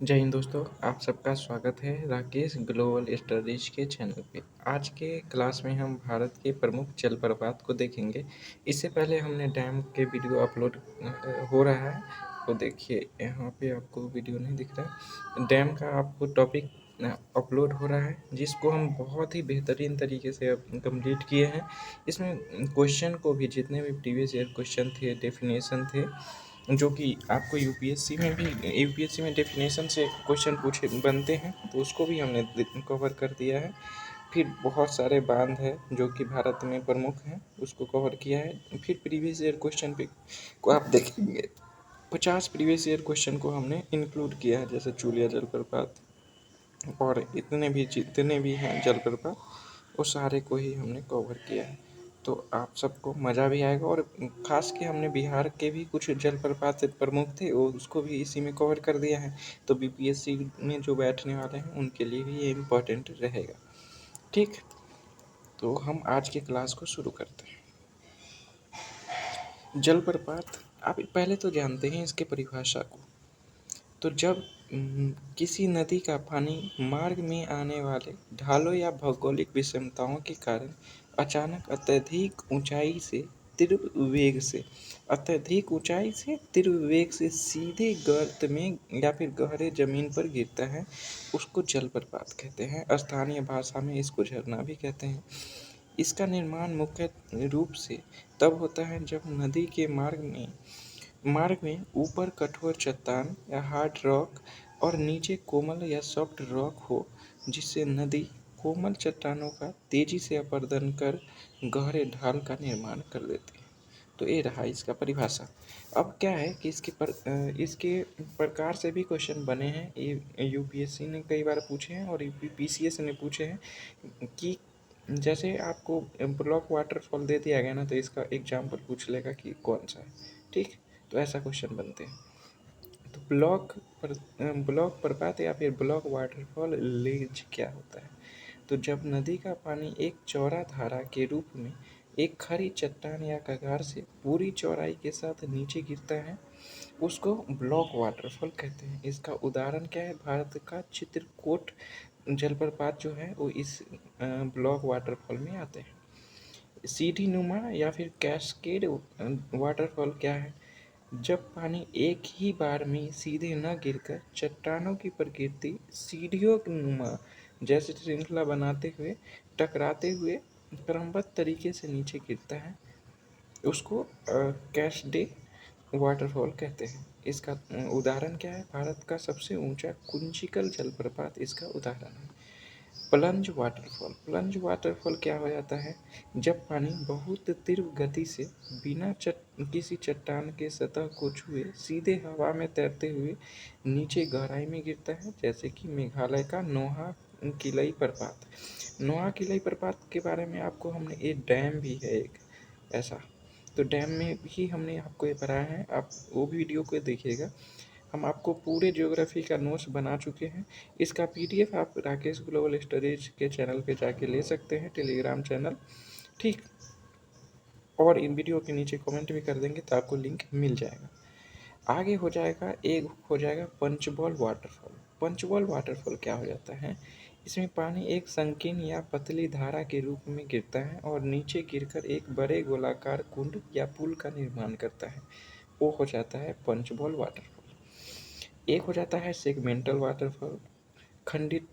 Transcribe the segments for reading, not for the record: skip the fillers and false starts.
जय हिंद दोस्तों, आप सबका स्वागत है राकेश ग्लोबल स्टडीज के चैनल पे। आज के क्लास में हम भारत के प्रमुख जलप्रपात को देखेंगे। इससे पहले हमने डैम के वीडियो अपलोड हो रहा है, तो देखिए यहाँ पे आपको वीडियो नहीं दिख रहा है। डैम का आपको टॉपिक अपलोड हो रहा है, जिसको हम बहुत ही बेहतरीन तरीके से कंप्लीट किए हैं। इसमें क्वेश्चन को भी, जितने भी प्रीवियस ईयर क्वेश्चन थे, डेफिनेशन थे, जो कि आपको यूपीएससी में डेफिनेशन से क्वेश्चन पूछे बनते हैं, तो उसको भी हमने कवर कर दिया है। फिर बहुत सारे बांध है जो कि भारत में प्रमुख हैं, उसको कवर किया है। फिर प्रीवियस ईयर क्वेश्चन पे को आप देखेंगे 50 प्रीवियस ईयर क्वेश्चन को हमने इंक्लूड किया है, जैसे चूलिया जलप्रपात और जितने भी हैं जलप्रपात, वो सारे को ही हमने कवर किया है। तो आप सबको मज़ा भी आएगा। और ख़ास के हमने बिहार के भी कुछ जलप्रपात प्रमुख थे, वो उसको भी इसी में कवर कर दिया है। तो बीपीएससी में जो बैठने वाले हैं उनके लिए भी ये इम्पोर्टेंट रहेगा। ठीक, तो हम आज के क्लास को शुरू करते हैं। जलप्रपात, आप पहले तो जानते हैं इसके परिभाषा को। तो जब किसी नदी का पानी मार्ग में आने वाले ढालों या भौगोलिक विषमताओं के कारण अचानक अत्यधिक ऊंचाई से तीव्र वेग से सीधे गर्त में या फिर गहरे जमीन पर गिरता है, उसको जलप्रपात कहते हैं। स्थानीय भाषा में इसको झरना भी कहते हैं। इसका निर्माण मुख्य रूप से तब होता है जब नदी के मार्ग में ऊपर कठोर चट्टान या हार्ड रॉक और नीचे कोमल या सॉफ्ट रॉक हो, जिससे नदी कोमल चट्टानों का तेजी से अपरदन कर गहरे ढाल का निर्माण कर देती है। तो ये रहा इसका परिभाषा। अब क्या है कि इसके प्रकार से भी क्वेश्चन बने हैं। ये यूपीएससी ने कई बार पूछे हैं और यूपीपीसीएस ने पूछे हैं कि जैसे आपको ब्लॉक वाटरफॉल दे दिया गया ना, तो इसका एग्जाम्पल पूछ लेगा कि कौन सा है। ठीक, तो ऐसा क्वेश्चन बनते हैं। तो ब्लॉक प्रपात या फिर ब्लॉक वाटरफॉल लेज क्या होता है? तो जब नदी का पानी एक चौड़ा धारा के रूप में एक खड़ी चट्टान या कगार से पूरी चौड़ाई के साथ नीचे गिरता है, उसको ब्लॉक वाटरफॉल कहते हैं। इसका उदाहरण क्या है? भारत का चित्रकूट जलप्रपात जो है वो इस ब्लॉक वाटरफॉल में आते हैं। सीढ़ी नुमा या फिर कैस्केड वाटरफॉल क्या है? जब पानी एक ही बार में सीधे न गिरकर चट्टानों की प्रकृति सीढ़ियों नुमा जैसे श्रृंखला बनाते हुए टकराते हुए क्रमबद्ध तरीके से नीचे गिरता है, उसको कैस्केड वाटरफॉल कहते हैं। इसका उदाहरण क्या है? भारत का सबसे ऊंचा कुंचिकल जलप्रपात इसका उदाहरण है। प्लंज वाटरफॉल क्या हो जाता है? जब पानी बहुत तीव्र गति से बिना किसी चट्टान के सतह को छुए सीधे हवा में तैरते हुए नीचे गहराई में गिरता है, जैसे कि मेघालय का नोहा किलई प्रपात। नोहा किलई प्रपात के बारे में आपको हमने, एक डैम भी है एक ऐसा, तो डैम में भी हमने आपको ये पढ़ाया है। आप वो वीडियो को देखिएगा। हम आपको पूरे ज्योग्राफी का नोट्स बना चुके हैं। इसका पीडीएफ आप राकेश ग्लोबल स्टडीज के चैनल पे जाके ले सकते हैं, टेलीग्राम चैनल। ठीक, और इन वीडियो के नीचे कमेंट भी कर देंगे तो आपको लिंक मिल जाएगा। आगे हो जाएगा पंचबॉल वाटरफॉल। पंचबॉल वाटरफॉल क्या हो जाता है? इसमें पानी एक संकीर्ण या पतली धारा के रूप में गिरता है और नीचे गिरकर एक बड़े गोलाकार कुंड या पुल का निर्माण करता है, वो हो जाता है पंचबॉल वाटरफॉल। एक हो जाता है सेगमेंटल वाटरफॉल, खंडित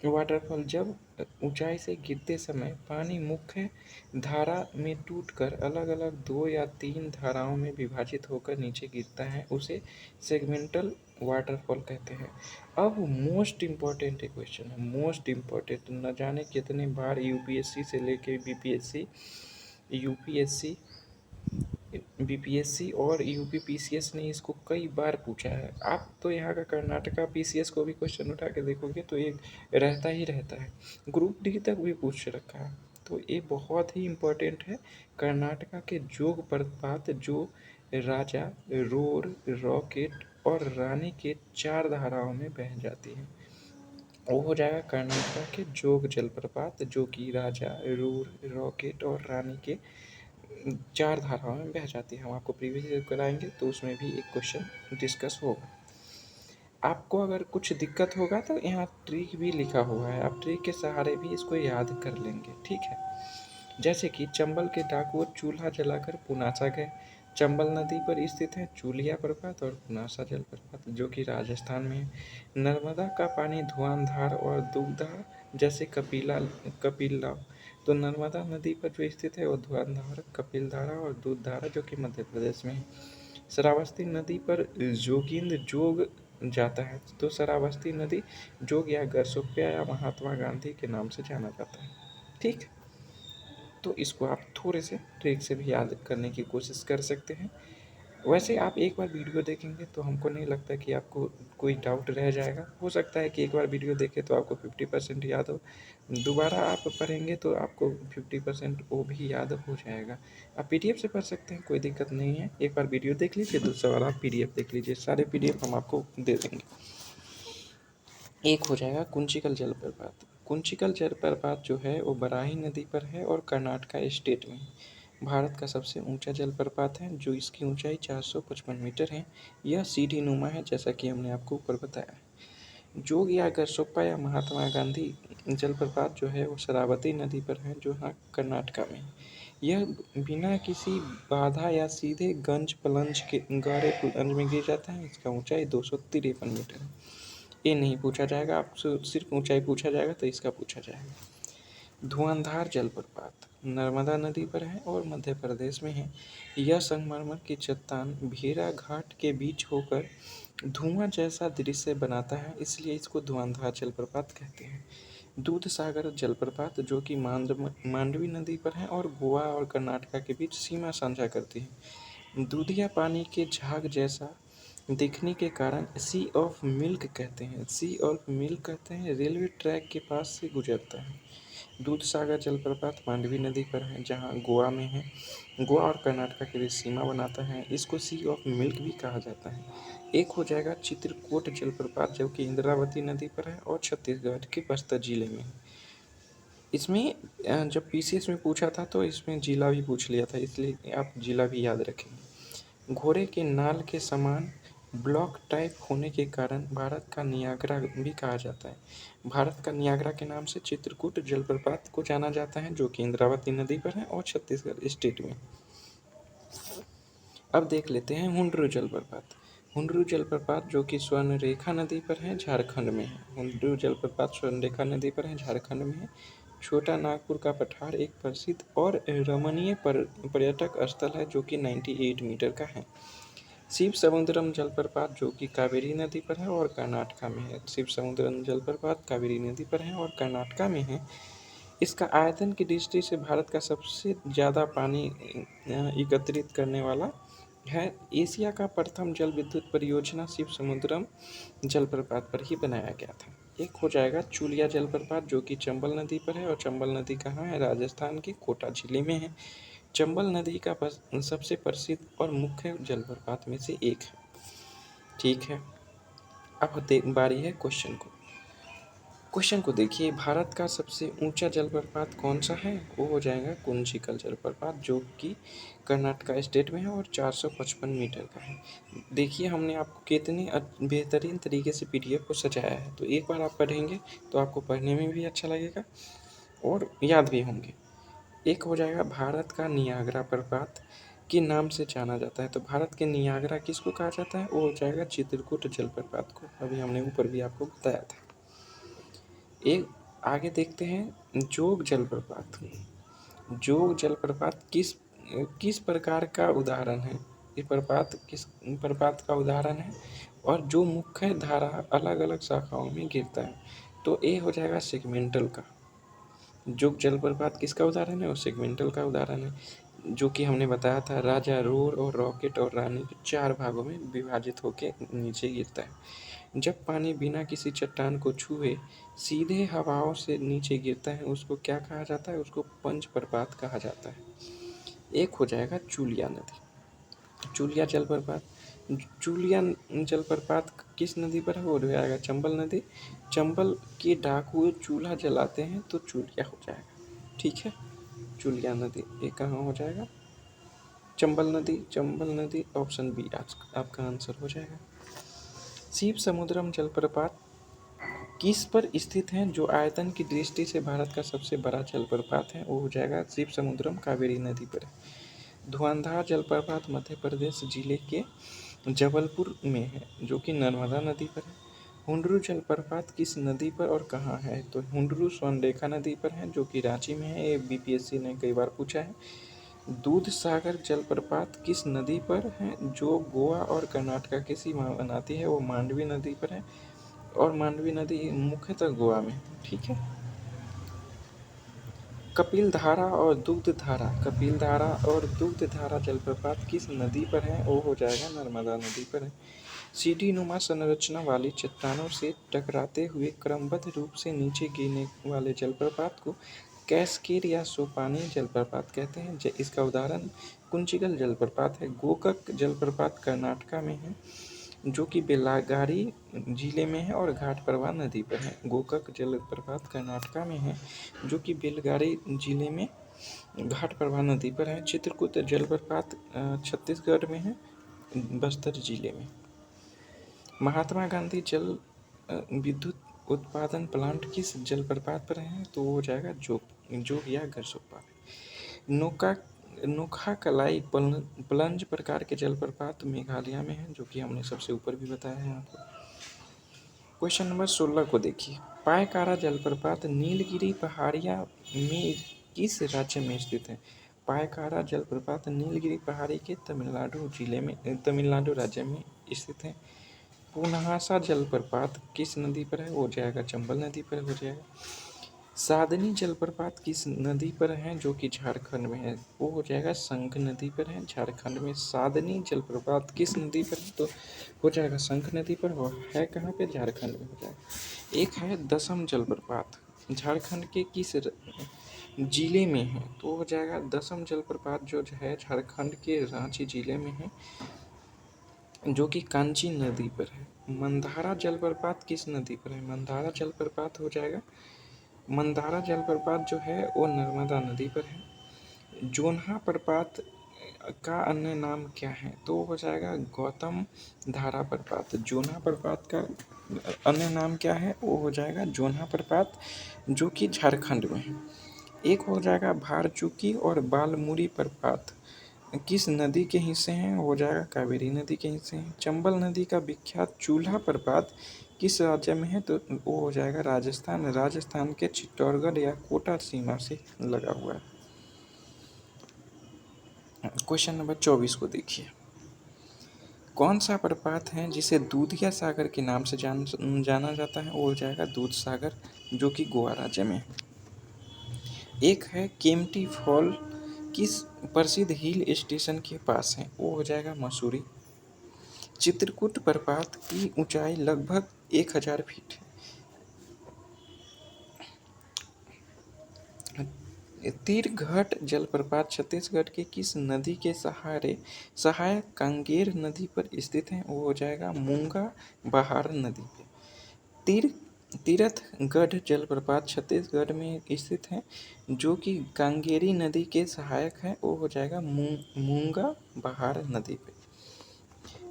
वाटरफॉल। जब ऊंचाई से गिरते समय पानी मुख्य धारा में टूटकर अलग अलग 2 या 3 धाराओं में विभाजित होकर नीचे गिरता है, उसे सेगमेंटल वाटरफॉल कहते हैं। अब मोस्ट इम्पॉर्टेंट क्वेश्चन है, मोस्ट इम्पॉर्टेंट, न जाने कितने बार यूपीएससी से लेके यूपीएससी बीपीएससी और यूपी पीसीएस ने इसको कई बार पूछा है। आप तो यहाँ का कर्नाटका पीसीएस को भी क्वेश्चन उठा के देखोगे तो ये रहता ही रहता है, ग्रुप डी तक भी पूछ रखा है। तो ये बहुत ही इम्पोर्टेंट है। कर्नाटका के जोग प्रपात जो राजा, रोर, रॉकेट और रानी के 4 धाराओं में बह जाती है, वो हो जाएगा कर्नाटका के जोग जलप्रपात, जो कि राजा, रोर, रॉकेट और रानी के 4 धाराओं में बह जाती है। हम आपको प्रीवियस ईयर कराएंगे तो उसमें भी एक क्वेश्चन डिस्कस होगा। आपको अगर कुछ दिक्कत होगा तो यहाँ ट्रिक भी लिखा हुआ है, आप ट्रिक के सहारे भी इसको याद कर लेंगे, ठीक है। जैसे कि चंबल के डाकुओं चूल्हा जलाकर पुनासा गए। चंबल नदी पर स्थित है चूलिया प्रपात और पुनासा जलप्रपात, जो कि राजस्थान में है। नर्मदा का पानी धुआंधार और दुग्धा जैसे कपिला, तो नर्मदा नदी पर जो स्थित है वो धुआंधार, कपिलधारा और दूधधारा, जो कि मध्य प्रदेश में है। श्रावस्ती नदी पर जोगिंद जोग जाता है, तो श्रावस्ती नदी जोग या गरसोप्या या महात्मा गांधी के नाम से जाना जाता है, ठीक। तो इसको आप थोड़े से ट्रिक से भी याद करने की कोशिश कर सकते हैं। वैसे आप एक बार वीडियो देखेंगे तो हमको नहीं लगता कि आपको कोई डाउट रह जाएगा। हो सकता है कि एक बार वीडियो देखें तो आपको 50% याद हो, दोबारा आप पढ़ेंगे तो आपको 50% वो भी याद हो जाएगा। आप पीडीएफ से पढ़ सकते हैं, कोई दिक्कत नहीं है। एक बार वीडियो देख लीजिए, दूसरा बार आप पीडीएफ देख लीजिए, सारे पीडीएफ हम आपको दे देंगे। एक हो जाएगा कुंचिकल जलप्रपात। कुंचिकल जलप्रपात जो है वो बराही नदी पर है और कर्नाटका स्टेट में है। भारत का सबसे ऊंचा जलप्रपात है, जो इसकी ऊंचाई 455 मीटर है। यह सीढ़ी नुमा है, जैसा कि हमने आपको ऊपर बताया है। जोग या गरसोप्पा या महात्मा गांधी जलप्रपात जो है वो शरावती नदी पर है, जो यहाँ कर्नाटका में है। यह बिना किसी बाधा या सीधे गंज पलंज के गहरे कुंज में गिर जाता है। इसका ऊंचाई 253 मीटर है। ये नहीं पूछा जाएगा, आपसे सिर्फ ऊंचाई पूछा जाएगा तो इसका पूछा जाएगा। धुआंधार जलप्रपात नर्मदा नदी पर है और मध्य प्रदेश में है। यह संगमरमर की चट्टान भेरा घाट के बीच होकर धुआं जैसा दृश्य बनाता है, इसलिए इसको धुआंधार जलप्रपात कहते हैं। दूध सागर जलप्रपात जो कि मांडवी नदी पर है और गोवा और कर्नाटका के बीच सीमा साझा करती है। दूधिया पानी के झाग जैसा दिखने के कारण सी ऑफ मिल्क कहते हैं। सी ऑफ मिल्क कहते हैं, रेलवे ट्रैक के पास से गुजरता है। दूधसागर जलप्रपात मांडवी नदी पर है, जहाँ गोवा में है। गोवा और कर्नाटका के बीच सीमा बनाता है, इसको सी ऑफ मिल्क भी कहा जाता है। एक हो जाएगा चित्रकूट जलप्रपात, जो कि इंद्रावती नदी पर है और छत्तीसगढ़ के बस्तर जिले में है। इसमें जब पीसीएस में पूछा था तो इसमें जिला भी पूछ लिया था, इसलिए आप जिला भी याद रखेंगे। घोड़े के नाल के समान ब्लॉक टाइप होने के कारण भारत का नियाग्रा भी कहा जाता है। भारत का नियाग्रा के नाम से चित्रकूट जलप्रपात को जाना जाता है, जो कि इंद्रावती नदी पर है और छत्तीसगढ़ स्टेट में। अब देख लेते हैं हुंड्रू जलप्रपात। हुंड्रू जलप्रपात जो कि स्वर्णरेखा नदी पर है, झारखंड में है। हुंड्रू जलप्रपात स्वर्णरेखा नदी पर है, झारखंड में है। छोटा नागपुर का पठार एक प्रसिद्ध और रमणीय पर्यटक स्थल है, जो कि 98 मीटर का है। शिव समुद्रम जलप्रपात जो कि कावेरी नदी पर है और कर्नाटका में है। शिव समुद्रम जलप्रपात कावेरी नदी पर है और कर्नाटका में है। इसका आयतन की दृष्टि से भारत का सबसे ज़्यादा पानी एकत्रित करने वाला है। एशिया का प्रथम जल विद्युत परियोजना शिव समुद्रम जलप्रपात पर ही बनाया गया था। एक हो जाएगा चूलिया जलप्रपात जो कि चंबल नदी पर है, और चंबल नदी कहाँ है? राजस्थान के कोटा जिले में है। चंबल नदी का सबसे प्रसिद्ध और मुख्य जलप्रपात में से एक है, ठीक है। अब बारी है क्वेश्चन को देखिए, भारत का सबसे ऊंचा जलप्रपात कौन सा है? वो हो जाएगा कुंचिकल जलप्रपात, जो कि कर्नाटका स्टेट में है और 455 मीटर का है। देखिए हमने आपको कितने बेहतरीन तरीके से पीडीएफ को सजाया है, तो एक बार आप पढ़ेंगे तो आपको पढ़ने में भी अच्छा लगेगा और याद भी होंगे। एक हो जाएगा भारत का नियाग्रा प्रपात के नाम से जाना जाता है, तो भारत के नियाग्रा किसको कहा जाता है? वो हो जाएगा चित्रकूट जलप्रपात को, अभी हमने ऊपर भी आपको बताया था। एक आगे देखते हैं जोग जलप्रपात। जोग जलप्रपात किस किस प्रकार का उदाहरण है? ये प्रपात किस प्रपात का उदाहरण है और जो मुख्य धारा अलग अलग शाखाओं में गिरता है? तो ये हो जाएगा सेगमेंटल का। जोग जलप्रपात किसका उदाहरण है? वो सेगमेंटल का उदाहरण है, जो कि हमने बताया था राजा रोर और रॉकेट और रानी के 4 भागों में विभाजित होकर नीचे गिरता है। जब पानी बिना किसी चट्टान को छुए सीधे हवाओं से नीचे गिरता है, उसको क्या कहा जाता है? उसको पंच प्रपात कहा जाता है। एक हो जाएगा चूलिया नदी, चूलिया जलप्रपात। चूलिया जलप्रपात किस नदी पर है? वो हो जाएगा चंबल नदी। चंबल के डाकुए चूल्हा जलाते हैं तो चूलिया हो जाएगा, ठीक है। चूलिया नदी ये कहाँ हो जाएगा? चंबल नदी। चंबल नदी ऑप्शन बी आज आपका आंसर हो जाएगा। शिव समुद्रम जलप्रपात किस पर स्थित है? जो आयतन की दृष्टि से भारत का सबसे बड़ा जलप्रपात है वो हो जाएगा शिव समुद्रम, कावेरी नदी पर है। धुआंधार जलप्रपात मध्य प्रदेश जिले के जबलपुर में है जो कि नर्मदा नदी पर है। हुंडरू जलप्रपात किस नदी पर और कहाँ है? तो हुंडरू स्वर्णरेखा नदी पर है जो कि रांची में है। ये बीपीएससी ने कई बार पूछा है। दूध सागर जलप्रपात किस नदी पर है? जो गोवा और कर्नाटक की सीमा बनाती है वो मांडवी नदी पर है और मांडवी नदी मुख्यतः गोवा में है। ठीक है। कपिलधारा और दुग्धधारा जलप्रपात किस नदी पर है? वो हो जाएगा नर्मदा नदी पर है। सीढ़ी नुमा संरचना वाली चट्टानों से टकराते हुए क्रमबद्ध रूप से नीचे गिरने वाले जलप्रपात को कैस्केड या सोपानी जलप्रपात कहते हैं। इसका उदाहरण कुंचिकल जलप्रपात है। गोकक जलप्रपात कर्नाटक में है जो कि बेलागारी जिले में है और घाट प्रवाह नदी पर है। गोकक जलप्रपात कर्नाटक में है जो कि बेलगारी जिले में घाट प्रवाह नदी पर है। चित्रकूट जलप्रपात छत्तीसगढ़ में है, बस्तर जिले में। महात्मा गांधी जल विद्युत उत्पादन प्लांट किस जलप्रपात पर है? तो वो हो जाएगा जोग या गरसोप्पा। नोखा कलाई प्लंज प्रकार के जलप्रपात मेघालय में है जो कि हमने सबसे ऊपर भी बताया है आपको। क्वेश्चन नंबर 16 को देखिए। पायकारा जलप्रपात नीलगिरी पहाड़ियाँ में किस राज्य में स्थित है? पायकारा जलप्रपात नीलगिरी पहाड़ी के तमिलनाडु राज्य में स्थित है। पुनहासा जलप्रपात किस नदी पर है? वो हो जाएगा चंबल नदी पर हो जाएगा। सादनी जलप्रपात किस नदी पर है? जो कि झारखंड में है, वो हो जाएगा शंख नदी पर है झारखंड में। सादनी जलप्रपात किस नदी पर है? तो हो जाएगा शंख नदी पर। वो है कहाँ पे? झारखंड में हो जाएगा। एक है दसम जलप्रपात, झारखंड के किस जिले में है? तो हो जाएगा दसम जलप्रपात जो है झारखंड के रांची जिले में है जो कि कांची नदी पर है। मंदारा जलप्रपात किस नदी पर है? मंदारा जलप्रपात हो जाएगा, मंदारा जलप्रपात जो है वो नर्मदा नदी पर है। जोन्हा प्रपात का अन्य नाम क्या है? तो हो जाएगा गौतम धारा प्रपात। जोन्हा प्रपात का अन्य नाम क्या है? वो हो जाएगा जोन्हा प्रपात जो कि झारखंड में है। एक हो जाएगा भारचुकी और बालमुरी प्रपात किस नदी के हिस्से हैं? हो जाएगा कावेरी नदी के हिस्से हैं। चंबल नदी का विख्यात चूल्हा प्रपात किस राज्य में है? तो वो हो जाएगा राजस्थान के चित्तौड़गढ़ या कोटा सीमा से लगा हुआ है। क्वेश्चन नंबर 24 को देखिए। कौन सा प्रपात है जिसे दूधिया सागर के नाम से जाना जाता है? वो हो जाएगा दूध सागर जो कि गोवा राज्य में है। एक है केम्प्टी फॉल किस प्रसिद्ध हिल स्टेशन के पास है? वो हो जाएगा मसूरी। चित्रकूट प्रपात की ऊंचाई लगभग 1000 फीट है। तीरघट जलप्रपात छत्तीसगढ़ के किस नदी के सहायक कांगेर नदी पर स्थित है? वो हो जाएगा मूंगा बहार नदी पे। तीरथगढ़ जलप्रपात छत्तीसगढ़ में स्थित है जो कि कांगेरी नदी के सहायक है। वो हो जाएगा मूंगा बहार नदी पे।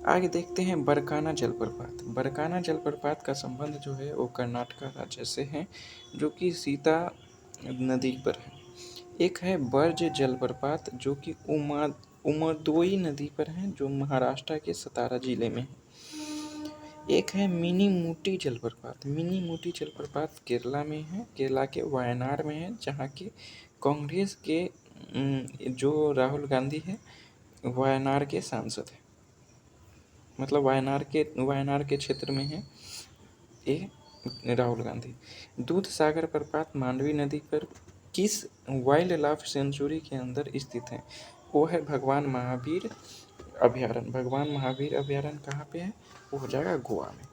आगे देखते हैं बरकाना जलप्रपात। बरकाना जलप्रपात का संबंध जो है वो कर्नाटक राज्य से है जो कि सीता नदी पर है। एक है बर्ज जलप्रपात जो कि उमरदोई नदी पर है जो महाराष्ट्र के सतारा जिले में है। एक है मिनी मूटी जलप्रपात। मिनी मूटी जलप्रपात केरला में है, केरला के वायनाड में है जहाँ के कांग्रेस के जो राहुल गांधी है वायनाड के सांसद है, मतलब वायनाड के क्षेत्र में है ये राहुल गांधी। दूध सागर प्रपात मांडवी नदी पर किस वाइल्ड लाइफ सेंचुरी के अंदर स्थित है? वो है भगवान महावीर अभयारण्य। भगवान महावीर अभयारण्य कहाँ पे है? वो हो जाएगा गोवा में।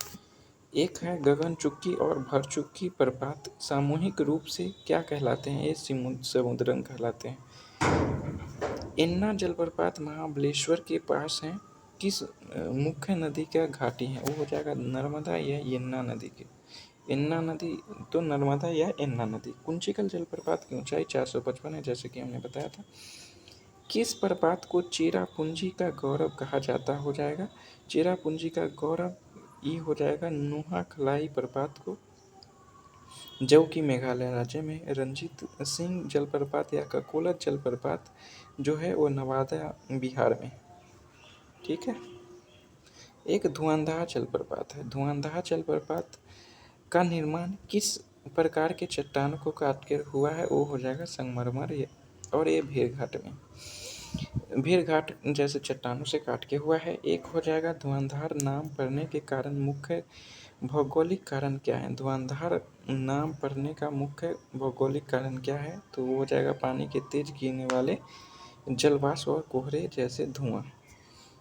एक है गगनचुक्की और भरचुक्की प्रपात सामूहिक रूप से क्या कहलाते हैं? ये समुद्रम कहलाते हैं। एन्ना जलप्रपात महाबलेश्वर के पास है किस मुख्य नदी का घाटी है? वो हो जाएगा नर्मदा या यमुना नदी के। एन्ना नदी तो नर्मदा या एन्ना नदी। कुंचिकल जलप्रपात की ऊंचाई 455 है जैसे कि हमने बताया था। किस प्रपात को चेरापूंजी का गौरव कहा जाता हो जाएगा? चेरापूंजी का गौरव ई हो जाएगा नुहाखलाई प्रपात को, जो कि मेघालय राज्य में, रंजीत सिंह जलप्रपात या ककोलत जलप्रपात जो है वो नवादा बिहार में। ठीक है। एक धुआंधार जलप्रपात है। धुआंधार जलप्रपात का निर्माण किस प्रकार के चट्टानों को काट कर हुआ है, वो हो जाएगा संगमरमर, और ये भेड़घाट में, भेड़घाट जैसे चट्टानों से काट के हुआ है। एक हो जाएगा धुआंधार नाम पड़ने के कारण मुख्य भौगोलिक कारण क्या है। धुआंधार नाम पड़ने का मुख्य भौगोलिक कारण क्या है, तो वो हो जाएगा पानी के तेज गिरने वाले जलवाष्प और कोहरे जैसे धुआं।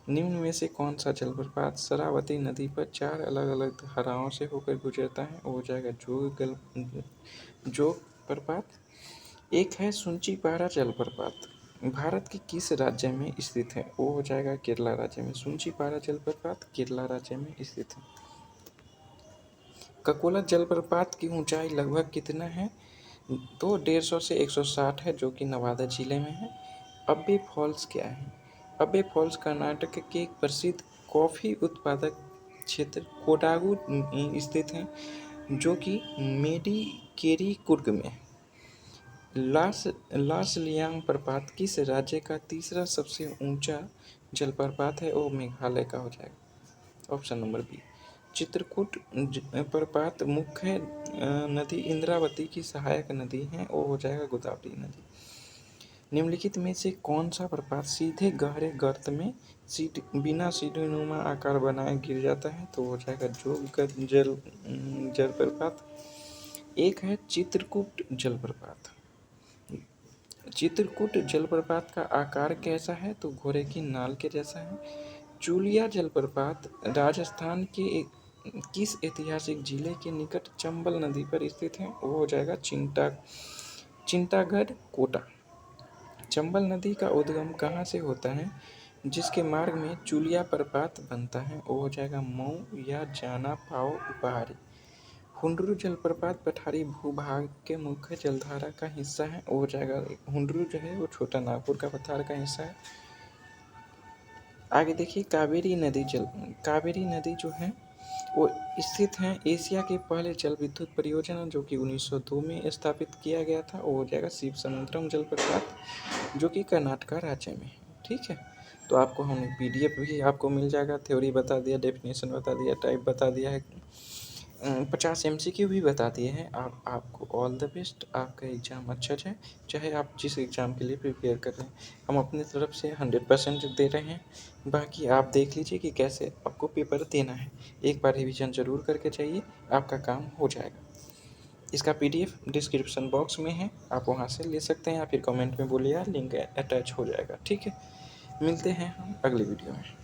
निम्न में से कौन सा जलप्रपात शरावती नदी पर 4 अलग-अलग धाराओं से होकर गुजरता है, वो हो जाएगा जोग प्रपात। एक है सुंचिपारा जलप्रपात, भारत के किस राज्य में स्थित है, वो हो जाएगा केरला राज्य में। सुंचिपारा जलप्रपात केरला राज्य में स्थित है। ककोलत जलप्रपात की ऊंचाई लगभग कितना है, तो 150 से 160 है, जो कि नवादा जिले में है। अब्बे फॉल्स क्या है? अब्बे फॉल्स कर्नाटक के एक प्रसिद्ध कॉफ़ी उत्पादक क्षेत्र कोडागु स्थित है, जो कि मेडिकेरी कुर्ग में है। लास लियांग प्रपात किस राज्य का तीसरा सबसे ऊंचा जलप्रपात है, वो मेघालय का हो जाएगा, ऑप्शन नंबर बी। चित्रकूट प्रपात मुख्य नदी इंद्रावती की सहायक नदी है, वो हो जाएगा गोदावरी नदी। निम्नलिखित में से कौन सा प्रपात सीधे गहरे गर्त में बिना सीढ़ीनुमा आकार बनाए गिर जाता है, तो हो जाएगा जोग जलप्रपात। एक है चित्रकूट जलप्रपात। चित्रकूट जलप्रपात का आकार कैसा है, तो घोड़े की नाल के जैसा है। चूलिया जलप्रपात राजस्थान के किस ऐतिहासिक जिले के निकट चंबल नदी पर स्थित है, वो हो जाएगा चिंतागढ़ कोटा। चंबल नदी का उद्गम कहाँ से होता है, जिसके मार्ग में चूलिया प्रपात बनता है, वो हो जाएगा मऊ या जाना पाओ पहाड़ी। हुंडरू जलप्रपात पठारी भूभाग के मुख्य जलधारा का हिस्सा है, वो हो जाएगा हुंडरू जो है वो छोटा नागपुर का पठार का हिस्सा है। आगे देखिए कावेरी नदी जो है वो स्थित है एशिया के पहले जल विद्युत परियोजना, जो कि 1902 में स्थापित किया गया था, वो हो जाएगा शिवसमुद्रम जलप्रपात, जो कि कर्नाटक राज्य में है। ठीक है। तो आपको हमने PDF भी आपको मिल जाएगा, थ्योरी बता दिया, डेफिनेशन बता दिया, टाइप बता दिया है, 50 MCQ भी बता दिए हैं। आपको ऑल द बेस्ट, आपका एग्ज़ाम अच्छा जाए, चाहे आप जिस एग्ज़ाम के लिए प्रिपेयर कर रहे हैं। हम अपनी तरफ से 100% दे रहे हैं, बाकी आप देख लीजिए कि कैसे आपको पेपर देना है। एक बार रिवीजन ज़रूर करके जाइए, आपका काम हो जाएगा। इसका PDF डिस्क्रिप्शन बॉक्स में है, आप वहाँ से ले सकते हैं, या फिर कमेंट में बोलिए, लिंक अटैच हो जाएगा। ठीक है। मिलते हैं हम अगली वीडियो में।